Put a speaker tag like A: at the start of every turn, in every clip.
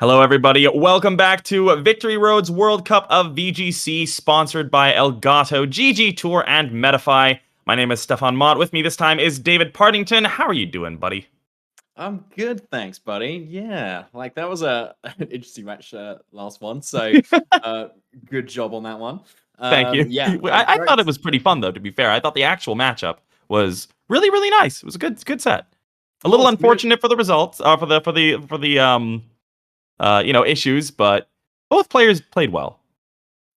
A: Hello, everybody. Welcome back to Victory Road's World Cup of VGC, sponsored by Elgato, GG Tour, and Metafy. My name is Stefan Mott. With me this time is David Partington. How are you doing, buddy?
B: I'm good, thanks, buddy. Yeah, like that was an interesting match last one. So, good job on that one.
A: Thank you.
B: Yeah,
A: I
B: great.
A: thought it was pretty fun, though, to be fair. I thought the actual matchup was really, really nice. It was a good set. A little unfortunate for the results, for the issues, but both players played well.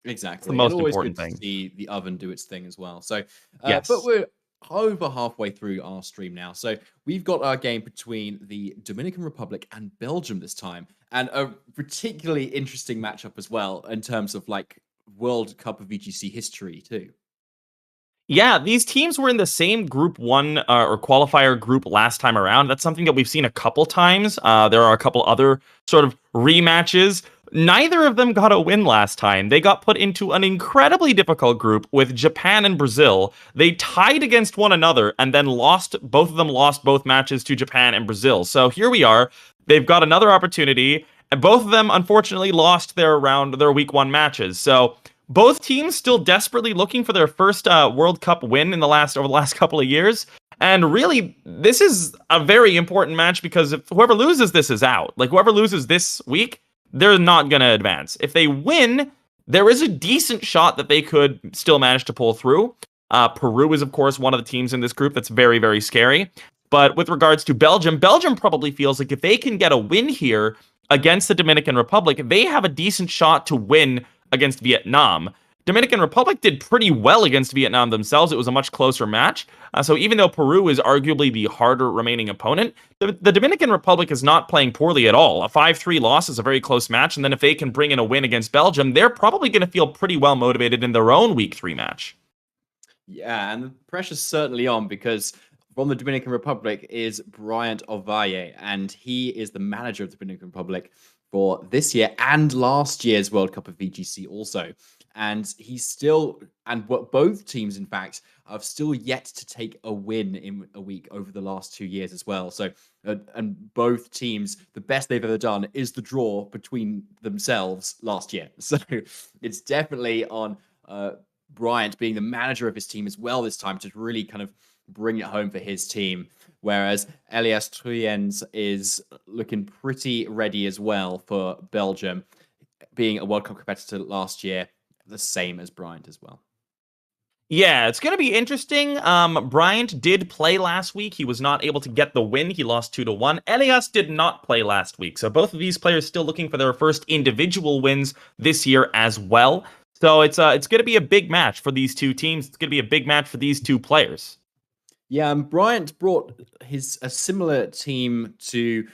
B: Exactly.
A: It's the most
B: always
A: important
B: good
A: thing.
B: to see the oven do its thing as well. So,
A: Yes.
B: but we're over halfway through our stream now. So we've got our game between the Dominican Republic and Belgium this time, and a particularly interesting matchup as well in terms of like World Cup of VGC history too.
A: Yeah, these teams were in the same Group 1 or qualifier group last time around. That's something that we've seen a couple times. There are a couple other sort of rematches. Neither of them got a win last time. They got put into an incredibly difficult group with Japan and Brazil. They tied against one another and then lost. Both of them lost both matches to Japan and Brazil. So here we are. They've got another opportunity. And both of them, unfortunately, lost their week 1 matches. So both teams still desperately looking for their first World Cup win over the last couple of years. And really, this is a very important match because if whoever loses this is out. Like, whoever loses this week, they're not going to advance. If they win, there is a decent shot that they could still manage to pull through. Peru is, of course, one of the teams in this group that's very, very scary. But with regards to Belgium, Belgium probably feels like if they can get a win here against the Dominican Republic, they have a decent shot to win against Vietnam. Dominican Republic did pretty well against Vietnam themselves. It was a much closer match. So even though Peru is arguably the harder remaining opponent, the Dominican Republic is not playing poorly at all. A 5-3 loss is a very close match. And then if they can bring in a win against Belgium, they're probably going to feel pretty well motivated in their own week 3 match.
B: Yeah, and the pressure's certainly on because from the Dominican Republic is Bryant Ovalle, and he is the manager of the Dominican Republic for this year and last year's World Cup of VGC also. And he's still, and both teams, in fact, have still yet to take a win in a week over the last 2 years as well. So, and both teams, the best they've ever done is the draw between themselves last year. So it's definitely on Bryant being the manager of his team as well this time to really kind of bring it home for his team. Whereas Elias Truyens is looking pretty ready as well for Belgium, being a World Cup competitor last year, the same as Bryant as well.
A: Yeah, it's going to be interesting. Bryant did play last week. He was not able to get the win. He lost 2-1. Elias did not play last week. So both of these players still looking for their first individual wins this year as well. So it's going to be a big match for these two teams. It's going to be a big match for these two players.
B: Yeah, and Bryant brought a similar team to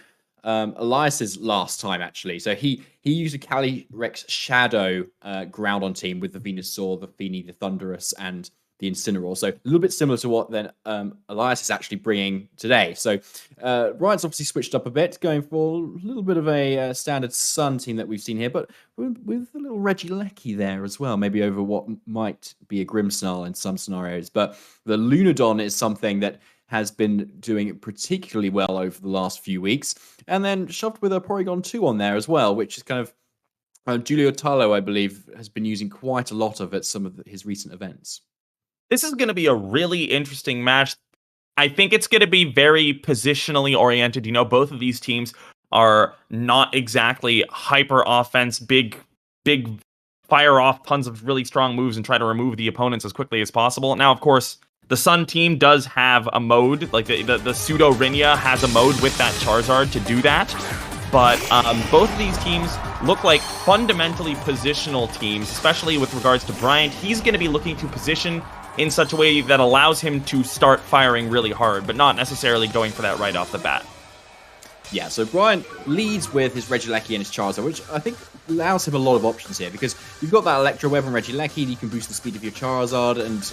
B: Elias's last time, actually. So he used a Calyrex Shadow Groudon team with the Venusaur, the Feeny, the Thunderous, and the Incineroar. So a little bit similar to what then Elias is actually bringing today. So Bryant's obviously switched up a bit, going for a little bit of a standard Sun team that we've seen here, but with a little Regieleki there as well, maybe over what might be a Grimmsnarl in some scenarios. But the Lunadon is something that has been doing particularly well over the last few weeks, and then shoved with a Porygon 2 on there as well, which is kind of Giulio Talo, I believe, has been using quite a lot of at some of his recent events.
A: This is going to be a really interesting match. I think it's going to be very positionally oriented. You know, both of these teams are not exactly hyper offense, big fire off tons of really strong moves and try to remove the opponents as quickly as possible. Now, of course, the Sun team does have a mode, like the Pseudo Rinia has a mode with that Charizard to do that. But both of these teams look like fundamentally positional teams, especially with regards to Bryant. He's going to be looking to position in such a way that allows him to start firing really hard, but not necessarily going for that right off the bat.
B: Yeah, so Bryant leads with his Regieleki and his Charizard, which I think allows him a lot of options here, because you've got that Electro Web and Regieleki, you can boost the speed of your Charizard and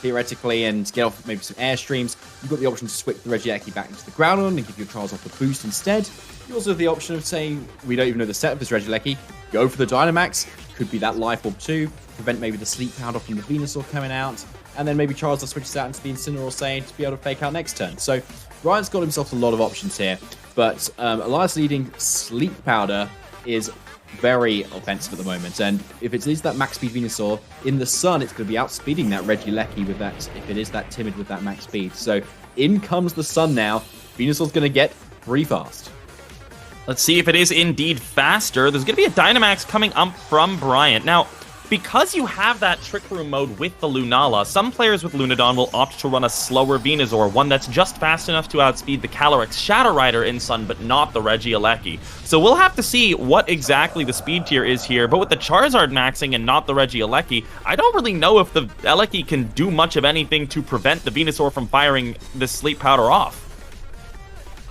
B: theoretically and get off maybe some Airstreams. You've got the option to switch the Regieleki back into the Groudon and give your Charizard the boost instead. You also have the option of saying, we don't even know the set of this Regieleki, go for the Dynamax, could be that Life Orb 2, prevent maybe the Sleep Powder from the Venusaur coming out, and then maybe Charizard switches out into the Incineroar saying to be able to fake out next turn. So Bryant's got himself a lot of options here. But Elias leading Sleep Powder is very offensive at the moment. And if it is that max speed Venusaur in the sun, it's going to be outspeeding that Regieleki with that, if it is that timid with that max speed. So in comes the sun now. Venusaur's going to get pretty fast.
A: Let's see if it is indeed faster. There's going to be a Dynamax coming up from Bryant. Now, because you have that Trick Room mode with the Lunala, some players with Lunadon will opt to run a slower Venusaur, one that's just fast enough to outspeed the Calyrex Shadow Rider in Sun, but not the Regieleki. So we'll have to see what exactly the speed tier is here, but with the Charizard maxing and not the Regieleki, I don't really know if the Eleki can do much of anything to prevent the Venusaur from firing this Sleep Powder off.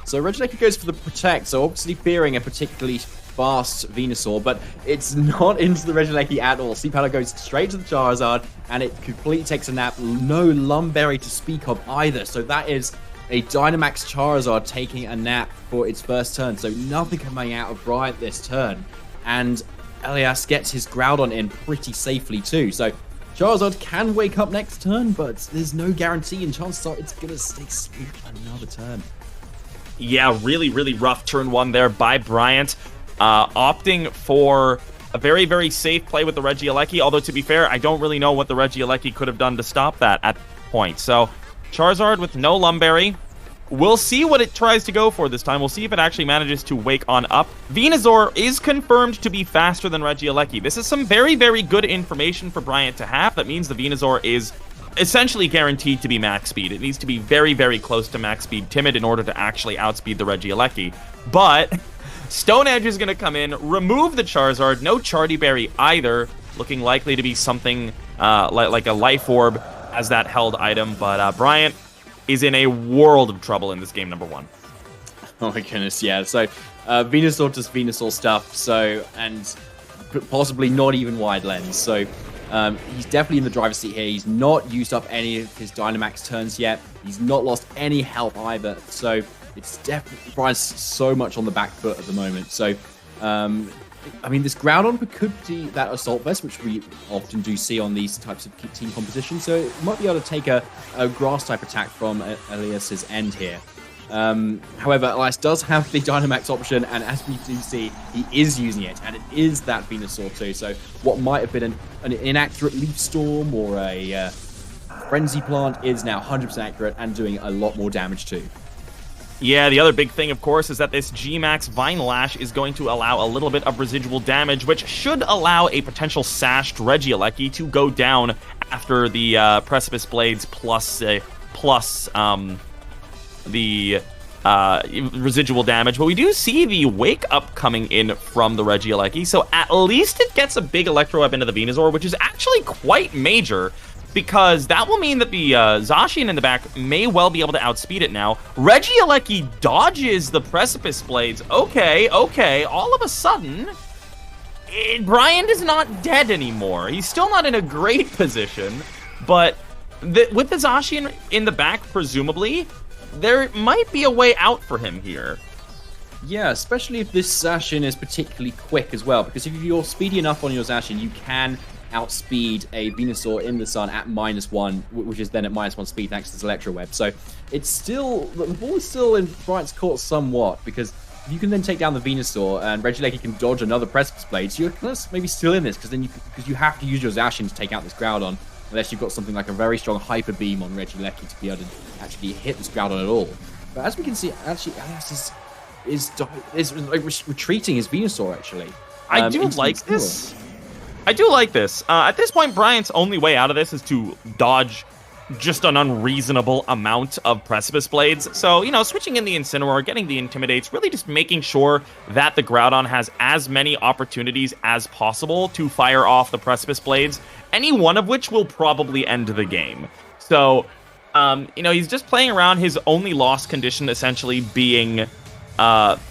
B: So Regieleki goes for the Protect, so obviously fearing a particularly fast Venusaur, but it's not into the Regieleki at all. Sleep Powder goes straight to the Charizard, and it completely takes a nap. No Lumberry to speak of either, so that is a Dynamax Charizard taking a nap for its first turn, so nothing coming out of Bryant this turn. And Elias gets his Groudon in pretty safely too, so Charizard can wake up next turn, but there's no guarantee, and chances are it's going to stay asleep another turn.
A: Yeah, really, really rough turn one there by Bryant. Opting for a very, very safe play with the Regieleki, although to be fair, I don't really know what the Regieleki could have done to stop that at point. So, Charizard with no Lumberry. We'll see what it tries to go for this time. We'll see if it actually manages to wake on up. Venusaur is confirmed to be faster than Regieleki. This is some very, very good information for Bryant to have. That means the Venusaur is essentially guaranteed to be max speed. It needs to be very, very close to max speed Timid in order to actually outspeed the Regieleki. But Stone Edge is going to come in, remove the Charizard, no Chardy Berry either, looking likely to be something like a Life Orb as that held item, but Bryant is in a world of trouble in this game number one.
B: Oh my goodness, yeah. So Venusaur does Venusaur stuff, so, and possibly not even wide lens, so he's definitely in the driver's seat here. He's not used up any of his Dynamax turns yet. He's not lost any health either, so it's definitely Bryant's so much on the back foot at the moment. So, I mean, this Groudon could be that Assault Vest, which we often do see on these types of team competitions. So it might be able to take a Grass-type attack from Elias's end here. However, Elias does have the Dynamax option, and as we do see, he is using it, and it is that Venusaur too. So what might have been an inaccurate Leaf Storm or a Frenzy Plant is now 100% accurate and doing a lot more damage too.
A: Yeah, the other big thing, of course, is that this G-Max Vine Lash is going to allow a little bit of residual damage, which should allow a potential sashed Regieleki to go down after the Precipice Blades plus the residual damage. But we do see the Wake Up coming in from the Regieleki, so at least it gets a big Electro Web into the Venusaur, which is actually quite major, because that will mean that the Zacian in the back may well be able to outspeed it now. Regieleki dodges the Precipice Blades. Okay, all of a sudden, Bryant is not dead anymore. He's still not in a great position, but with the Zacian in the back, presumably, there might be a way out for him here.
B: Yeah, especially if this Zacian is particularly quick as well, because if you're speedy enough on your Zacian, you can outspeed a Venusaur in the sun at -1, which is then at -1 speed thanks to this Electro Web. So it's still, the ball is still in Bryant's court somewhat, because if you can then take down the Venusaur and Regieleki can dodge another Precipice Blade, so you're kind of maybe still in this, because you have to use your Zacian to take out this Groudon, unless you've got something like a very strong Hyper Beam on Regieleki to be able to actually hit this Groudon at all. But as we can see, actually, Elias is like retreating his Venusaur, actually.
A: I do like this. I do like this. At this point, Bryant's only way out of this is to dodge just an unreasonable amount of Precipice Blades. So, you know, switching in the Incineroar, getting the Intimidates, really just making sure that the Groudon has as many opportunities as possible to fire off the Precipice Blades, any one of which will probably end the game. So, you know, he's just playing around, his only loss condition essentially being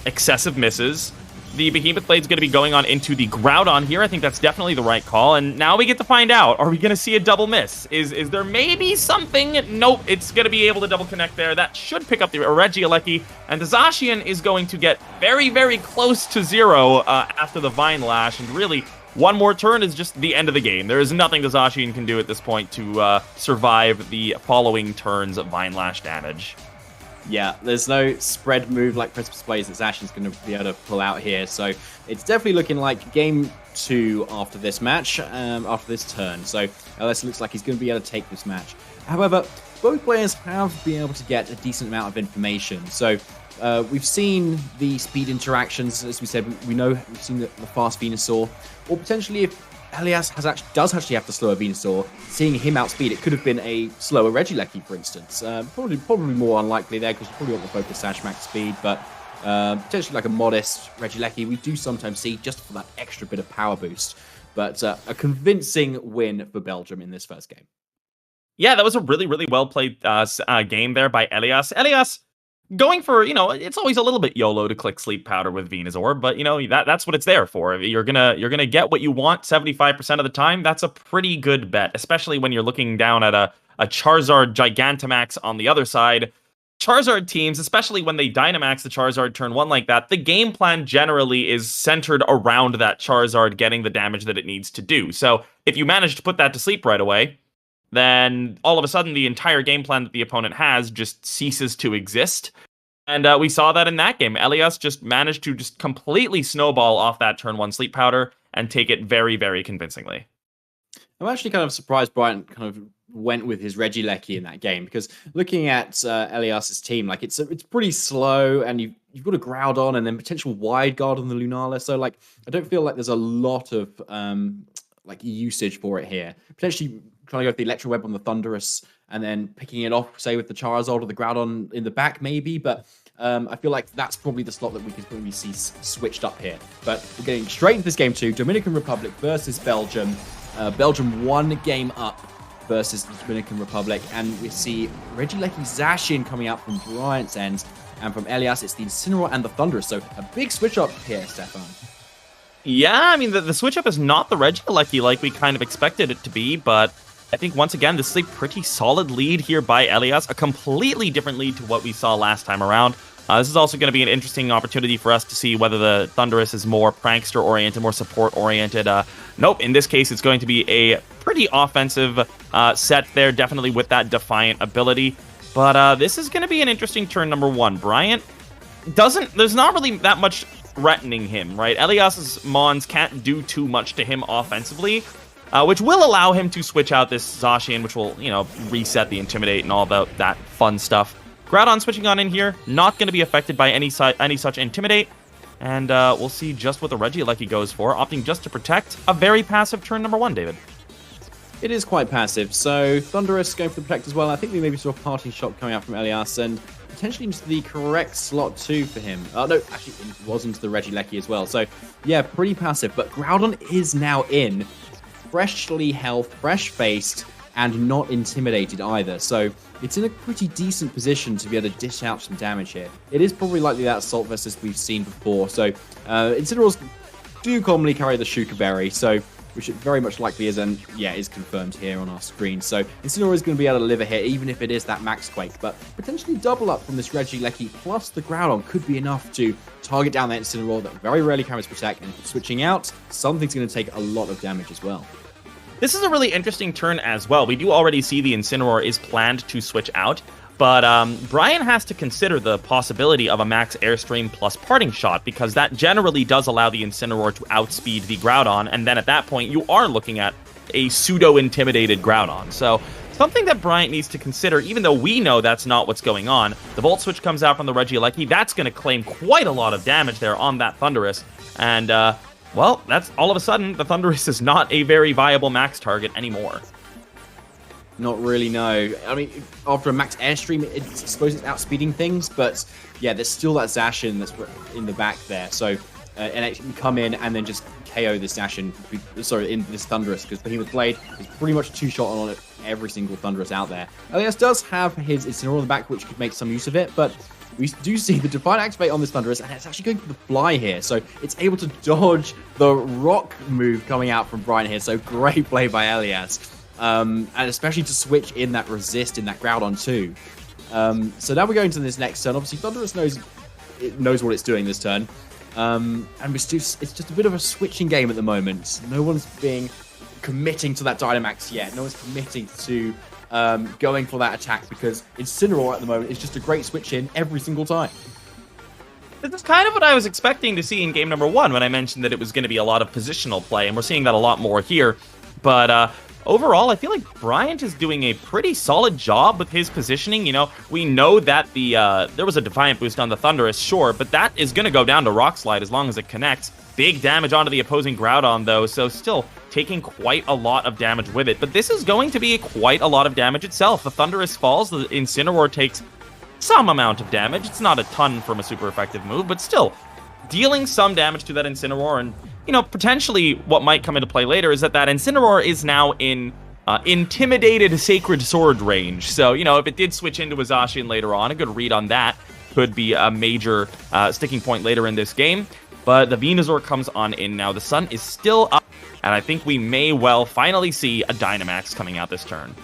A: excessive misses. The Behemoth Blade's going to be going on into the Groudon here. I think that's definitely the right call. And now we get to find out, are we going to see a double miss? Is there maybe something? Nope, it's going to be able to double connect there. That should pick up the Regieleki. And the Zacian is going to get very, very close to 0 after the Vine Lash. And really, one more turn is just the end of the game. There is nothing the Zacian can do at this point to survive the following turns of Vine Lash damage.
B: Yeah, there's no spread move like Christmas plays that Zashin's going to be able to pull out here. So it's definitely looking like game 2 after this match, after this turn. So Elias looks like he's going to be able to take this match. However, both players have been able to get a decent amount of information. So we've seen the speed interactions, as we said. We've seen the fast Venusaur, or potentially if Elias does actually have to slow a Venusaur, seeing him outspeed, it could have been a slower Regieleki, for instance. Probably more unlikely there, because you probably want the focus Sash max speed, but potentially like a modest Regieleki, we do sometimes see just for that extra bit of power boost. But a convincing win for Belgium in this first game.
A: Yeah, that was a really, really well played game there by Elias. Elias going for, it's always a little bit YOLO to click Sleep Powder with Venusaur, but that's what it's there for. You're gonna get what you want 75% of the time. That's a pretty good bet, especially when you're looking down at a Charizard Gigantamax on the other side. Charizard teams, especially when they Dynamax the Charizard turn 1 like that, the game plan generally is centered around that Charizard getting the damage that it needs to do. So if you manage to put that to sleep right away, then all of a sudden the entire game plan that the opponent has just ceases to exist. And we saw that in that game. Elias just managed to just completely snowball off that turn 1 Sleep Powder and take it very, very convincingly.
B: I'm actually kind of surprised Bryant kind of went with his Regieleki in that game, because looking at Elias's team, like it's pretty slow, and you've got a Groudon and then potential Wide Guard on the Lunala. So like I don't feel like there's a lot of like usage for it here. Potentially trying to go with the Electro Web on the Thundurus and then picking it off, say, with the Charizard or the Groudon in the back, maybe. But I feel like that's probably the slot that we could probably see switched up here. But we're getting straight into this game 2. Dominican Republic versus Belgium. Belgium 1 game up versus the Dominican Republic. And we see Regieleki Zacian coming out from Bryant's end. And from Elias, it's the Incineroar and the Thundurus. So a big switch up here, Stefan.
A: Yeah, I mean, the switch up is not the Regieleki like we kind of expected it to be, but I think once again, this is a pretty solid lead here by Elias, a completely different lead to what we saw last time around. This is also going to be an interesting opportunity for us to see whether the Thundurus is more prankster-oriented, more support-oriented. Nope, in this case, it's going to be a pretty offensive set there, definitely with that Defiant ability. But this is going to be an interesting turn number 1. Bryant there's not really that much threatening him, right? Elias's Mons can't do too much to him offensively, which will allow him to switch out this Zacian, which will, reset the Intimidate and all that fun stuff. Groudon switching on in here, not going to be affected by any such Intimidate, and we'll see just what the Regieleki goes for, opting just to protect. A very passive turn number 1, David.
B: It is quite passive, so Thundurus going for the protect as well. I think we maybe saw a parting shot coming out from Elias, and potentially into the correct slot too for him. Oh, no, actually, it was into the Regieleki as well. So, yeah, pretty passive, but Groudon is now in, freshly health, fresh-faced, and not intimidated either. So it's in a pretty decent position to be able to dish out some damage here. It is probably likely that Assault Vest as we've seen before. So Incineroars do commonly carry the Shuka Berry, so which it very much likely is, and yeah, is confirmed here on our screen. So Incineroar is going to be able to live a hit, even if it is that Max Quake, but potentially double up from this Regieleki plus the Groudon could be enough to target down that Incineroar that very rarely carries Protect, and switching out, something's going to take a lot of damage as well.
A: This is a really interesting turn as well. We do already see the Incineroar is planned to switch out, but Brian has to consider the possibility of a Max Airstream plus Parting Shot, because that generally does allow the Incineroar to outspeed the Groudon, and then at that point you are looking at a pseudo-intimidated Groudon. So something that Bryant needs to consider, even though we know that's not what's going on. The Volt Switch comes out from the Regieleki. That's going to claim quite a lot of damage there on that Thundurus, and well, that's all of a sudden, the Thundurus is not a very viable max target anymore.
B: Not really, no. I mean, after a max Airstream, I suppose it's outspeeding things, but yeah, there's still that Zacian that's in the back there. So, and it can come in and then just KO this Zacian, in this Thundurus, because Behemoth Blade is pretty much two-shot on it, every single Thundurus out there. Elias does have his Incineroar in the back, which could make some use of it, but we do see the Defiant Activate on this Thundurus, and it's actually going for the fly here, so it's able to dodge the rock move coming out from Bryant here, so great play by Elias. And especially to switch in that resist in that Groudon too. So now we're going to this next turn. Obviously, Thundurus knows what it's doing this turn. And it's just a bit of a switching game at the moment. No one's committing to that Dynamax yet. No one's committing to going for that attack, because Incineroar at the moment is just a great switch in every single time.
A: This is kind of what I was expecting to see in game number 1 when I mentioned that it was going to be a lot of positional play, and we're seeing that a lot more here. But overall, I feel like Bryant is doing a pretty solid job with his positioning. You know, we know that there was a Defiant boost on the Thunderous, sure, but that is going to go down to Rock Slide as long as it connects. Big damage onto the opposing Groudon, though, so still taking quite a lot of damage with it. But this is going to be quite a lot of damage itself. The Thunderous falls, the Incineroar takes some amount of damage. It's not a ton from a super effective move, but still dealing some damage to that Incineroar. And, you know, potentially what might come into play later is that Incineroar is now in intimidated Sacred Sword range. So, you know, if it did switch into a Zacian later on, a good read on that could be a major sticking point later in this game. But the Venusaur comes on in now. The sun is still up, and I think we may well finally see a Dynamax coming out this turn.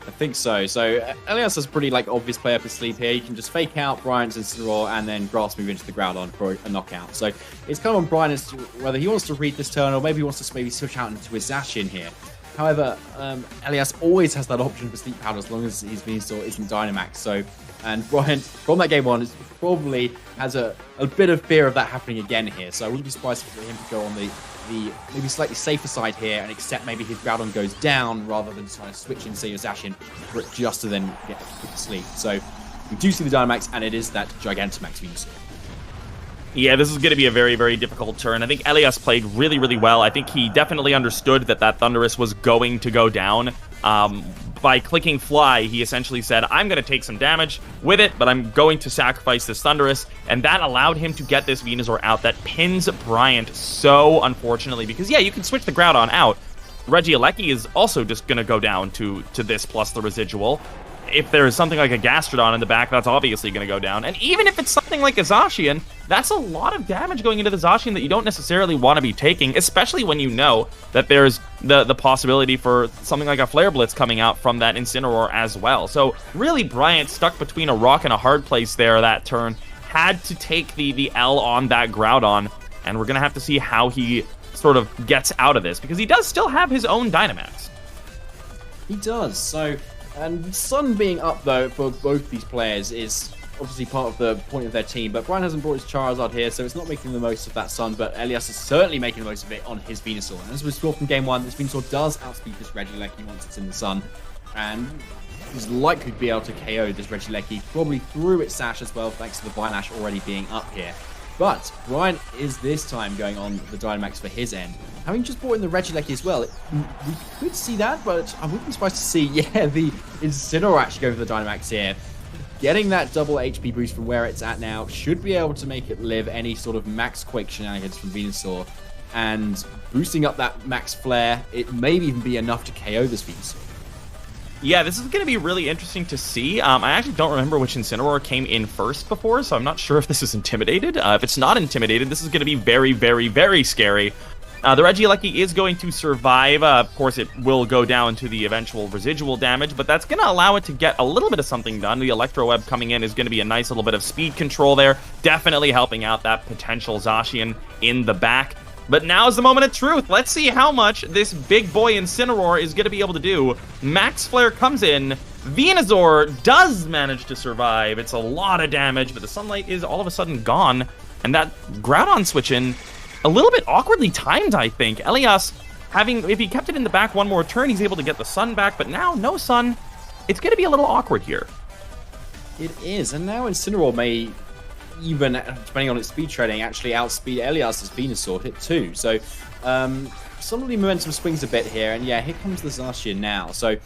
B: I think so. So Elias has a pretty obvious play up his sleeve here. You can just fake out Bryant's Incineroar and then Grass move into the Groudon for a knockout. So it's kind of on Bryant as to whether he wants to read this turn or maybe he wants to switch out into his Zacian here. However, Elias always has that option for Sleep Powder as long as his Venusaur isn't Dynamax. So, and Bryant, from that game on, probably has a bit of fear of that happening again here. So I wouldn't be surprised for him to go on the maybe slightly safer side here and accept maybe his Groudon goes down rather than trying to switch in, say, your Zacian for it just to then get to sleep. So we do see the Dynamax, and it is that Gigantamax Venusaur.
A: Yeah, this is going to be a very, very difficult turn. I think Elias played really, really well. I think he definitely understood that Thunderous was going to go down. By clicking Fly, he essentially said, I'm going to take some damage with it, but I'm going to sacrifice this Thunderous, and that allowed him to get this Venusaur out that pins Bryant so unfortunately, because yeah, you can switch the Groudon out. Regieleki is also just going to go down to this plus the residual. If there's something like a Gastrodon in the back, that's obviously going to go down. And even if it's something like a Zacian, that's a lot of damage going into the Zacian that you don't necessarily want to be taking, especially when you know that there's the possibility for something like a Flare Blitz coming out from that Incineroar as well. So really, Bryant stuck between a rock and a hard place there that turn. Had to take the L on that Groudon, and we're going to have to see how he sort of gets out of this, because he does still have his own Dynamax.
B: He does, so... And Sun being up, though, for both these players is obviously part of the point of their team. But Brian hasn't brought his Charizard here, so it's not making the most of that Sun. But Elias is certainly making the most of it on his Venusaur. And as we saw from Game 1, this Venusaur does outspeed this Regieleki once it's in the sun. And is likely to be able to KO this Regieleki, probably through its Sash as well, thanks to the Bylash already being up here. But Brian is this time going on the Dynamax for his end. Having just brought in the Regieleki as well, we could see that, but I wouldn't be surprised to see, yeah, the Incineroar actually going for the Dynamax here. Getting that double HP boost from where it's at now should be able to make it live any sort of max Quake shenanigans from Venusaur. And boosting up that max Flare, it may even be enough to KO this Venusaur.
A: Yeah, this is going to be really interesting to see. I actually don't remember which Incineroar came in first before, so I'm not sure if this is Intimidated. If it's not Intimidated, this is going to be very, very, very scary. The Regieleki is going to survive. Of course, it will go down to the eventual residual damage, but that's going to allow it to get a little bit of something done. The Electro Web coming in is going to be a nice little bit of speed control there, definitely helping out that potential Zacian in the back. But now's the moment of truth. Let's see how much this big boy Incineroar is going to be able to do. Max Flare comes in. Venusaur does manage to survive. It's a lot of damage, but the sunlight is all of a sudden gone. And that Groudon switch in, a little bit awkwardly timed, I think. Elias, if he kept it in the back one more turn, he's able to get the sun back. But now, no sun. It's going to be a little awkward here.
B: It is. And now Incineroar may, even depending on its speed trading, actually outspeed Elias's Venusaur hit too. So suddenly momentum swings a bit here, and yeah, here comes the Zacian now. So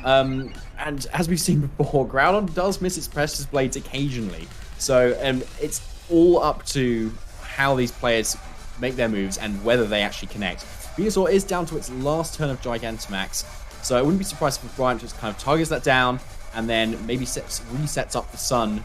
B: and as we've seen before, Groudon does miss its Precious Blades occasionally. So it's all up to how these players make their moves and whether they actually connect. Venusaur is down to its last turn of Gigantamax, so I wouldn't be surprised if Bryant just kind of targets that down and then maybe resets up the sun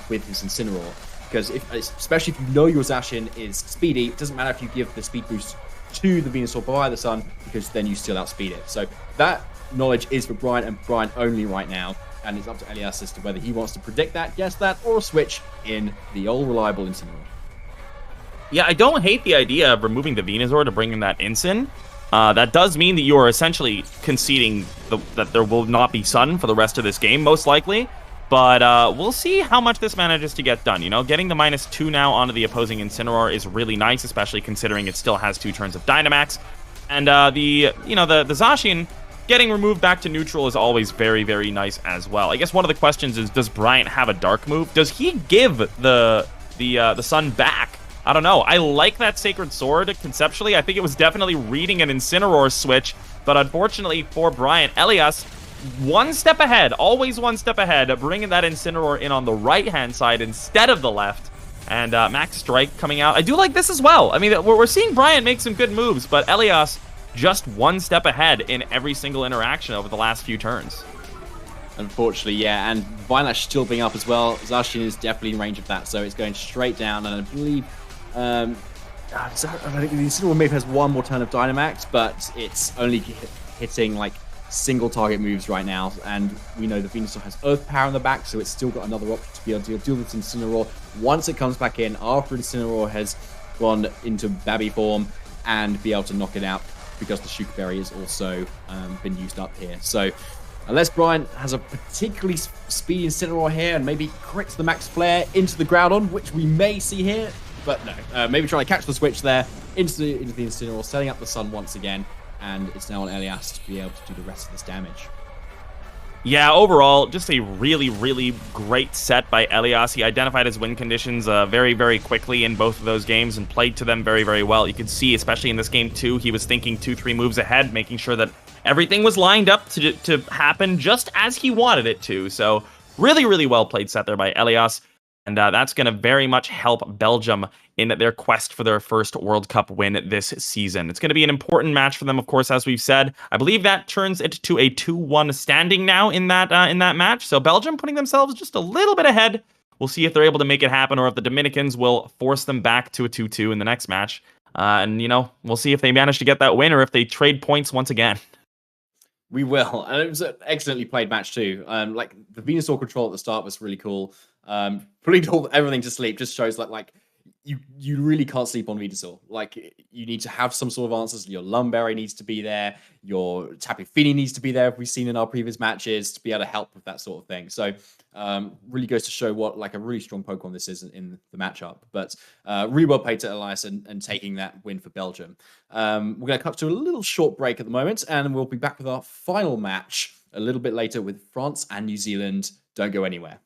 B: with his Incineroar, because especially if you know your Zacian is speedy, it doesn't matter if you give the speed boost to the Venusaur via the sun, because then you still outspeed it. So that knowledge is for Bryant and Bryant only right now, and it's up to Elias as to whether he wants to predict that, guess that, or switch in the old reliable Incineroar.
A: Yeah, I don't hate the idea of removing the Venusaur to bring in that Incin. That does mean that you are essentially conceding that there will not be sun for the rest of this game, most likely. But we'll see how much this manages to get done. You know, getting the -2 now onto the opposing Incineroar is really nice, especially considering it still has 2 turns of Dynamax. And the Zacian getting removed back to neutral is always very, very nice as well. I guess one of the questions is, does Bryant have a dark move? Does he give the sun back? I don't know. I like that Sacred Sword conceptually. I think it was definitely reading an Incineroar switch, but unfortunately for Bryant, Elias, one step ahead, always one step ahead, bringing that Incineroar in on the right-hand side instead of the left. And Max Strike coming out. I do like this as well. I mean, we're seeing Bryant make some good moves, but Elias just one step ahead in every single interaction over the last few turns.
B: Unfortunately, yeah, and Vinelash still being up as well. Zacian is definitely in range of that, so it's going straight down, and I believe I think the Incineroar maybe has one more turn of Dynamax, but it's only hitting like single target moves right now, and we know the Venusaur has Earth Power in the back, so it's still got another option to be able to deal with Incineroar once it comes back in after Incineroar has gone into Babby form and be able to knock it out because the Shuka Berry has also been used up here. So unless Bryant has a particularly speedy Incineroar here and maybe crits the Max Flare into the Groudon, which we may see here, but no. Maybe trying to catch the switch there into the Incineroar, setting up the Sun once again, and it's now on Elias to be able to do the rest of this damage.
A: Yeah, overall, just a really, really great set by Elias. He identified his win conditions very, very quickly in both of those games and played to them very, very well. You could see, especially in this game too, he was thinking 2-3 moves ahead, making sure that everything was lined up to happen just as he wanted it to. So really, really well played set there by Elias. And that's going to very much help Belgium in their quest for their first World Cup win this season. It's going to be an important match for them, of course, as we've said. I believe that turns it to a 2-1 standing now in that match. So Belgium putting themselves just a little bit ahead. We'll see if they're able to make it happen or if the Dominicans will force them back to a 2-2 in the next match. And, you know, we'll see if they manage to get that win or if they trade points once again.
B: We will. And it was an excellently played match too. Like the Venusaur control at the start was really cool. Putting everything to sleep just shows that like you really can't sleep on Venusaur. Like you need to have some sort of answers. Your Lumberry needs to be there. Your Tapu Fini needs to be there. We've seen in our previous matches to be able to help with that sort of thing. So really goes to show what like a really strong Pokemon this is in the matchup. But really well played to Elias and taking that win for Belgium. We're going to cut to a little short break at the moment, and we'll be back with our final match a little bit later with France and New Zealand. Don't go anywhere.